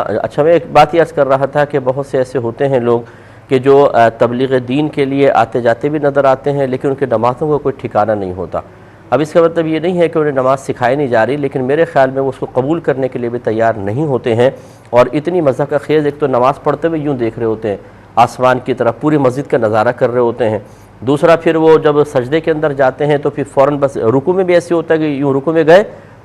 اچھا، میں ایک بات یہ عرض کر رہا تھا کہ بہت سے ایسے ہوتے ہیں لوگ کہ جو تبلیغ دین کے لیے آتے جاتے بھی نظر آتے ہیں، لیکن ان کے نمازوں کا کوئی ٹھکانہ نہیں ہوتا۔ اب اس کا مطلب یہ نہیں ہے کہ انہیں نماز سکھائی نہیں جا رہی، لیکن میرے خیال میں وہ اس کو قبول کرنے کے لیے بھی تیار نہیں ہوتے ہیں، اور اتنی مزہ کا خیز ایک تو نماز پڑھتے ہوئے یوں دیکھ رہے ہوتے ہیں آسمان کی طرف، پوری مسجد کا نظارہ کر رہے ہوتے ہیں۔ دوسرا پھر وہ جب سجدے کے اندر جاتے ہیں تو پھر فوراً بس رکوع میں بھی ایسے ہوتا ہے کہ یوں رکوع میں گئے،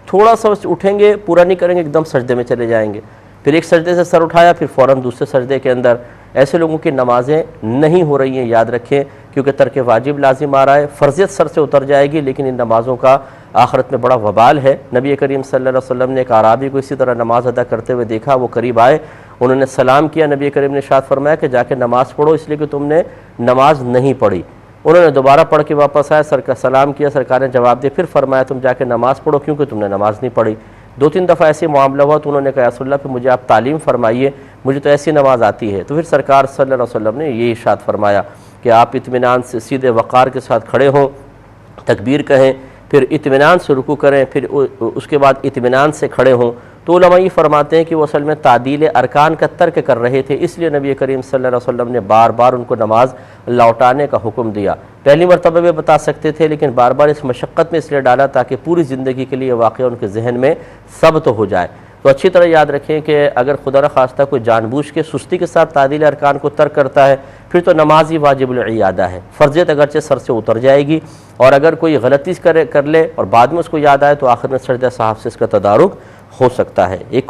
تھوڑا سا اٹھیں گے، پورا نہیں کریں گے، ایک دم سجدے میں چلے جائیں گے، پھر ایک سجدے سے سر اٹھایا پھر فوراً دوسرے سجدے کے اندر۔ ایسے لوگوں کی نمازیں نہیں ہو رہی ہیں، یاد رکھیں، کیونکہ ترک واجب لازم آ رہا ہے، فرضیت سر سے اتر جائے گی، لیکن ان نمازوں کا آخرت میں بڑا وبال ہے۔ نبی کریم صلی اللہ علیہ وسلم نے ایک اعرابی کو اسی طرح نماز ادا کرتے ہوئے دیکھا، وہ قریب آئے، انہوں نے سلام کیا، نبی کریم نے ارشاد فرمایا کہ جا کے نماز پڑھو، اس لیے کہ تم نے نماز نہیں پڑھی۔ انہوں نے دوبارہ پڑھ کے واپس آئے، سلام کیا، سرکار نے جواب دیا، پھر فرمایا تم جا کے نماز پڑھو کیونکہ تم نے نماز نہیں پڑھی۔ دو تین دفعہ ایسے معاملہ ہوا تو انہوں نے کہا یا رسول اللہ پھر مجھے آپ تعلیم فرمائیے، مجھے تو ایسی نماز آتی ہے۔ تو پھر سرکار صلی اللہ علیہ وسلم نے یہ ارشاد فرمایا کہ آپ اطمینان سے سیدھے وقار کے ساتھ کھڑے ہوں، تکبیر کہیں، پھر اطمینان سے رکوع کریں، پھر اس کے بعد اطمینان سے کھڑے ہوں۔ تو علماء یہ فرماتے ہیں کہ وہ اصل میں تعدیل ارکان کا ترک کر رہے تھے، اس لیے نبی کریم صلی اللہ علیہ وسلم نے بار بار ان کو نماز لوٹانے کا حکم دیا۔ پہلی مرتبہ بھی بتا سکتے تھے، لیکن بار بار اس مشقت میں اس لیے ڈالا تاکہ پوری زندگی کے لیے واقعہ ان کے ذہن میں ثبت ہو جائے۔ تو اچھی طرح یاد رکھیں کہ اگر خدا نخواستہ کوئی جان بوجھ کے سستی کے ساتھ تعدیل ارکان کو ترک کرتا ہے، پھر تو نماز ہی واجب العیادہ ہے، فرضیت اگرچہ سر سے اتر جائے گی، اور اگر کوئی غلطی کر لے اور بعد میں اس کو یاد آئے تو آخر میں سجدہ سہو سے اس کا تدارک ہو سکتا ہے۔ ایک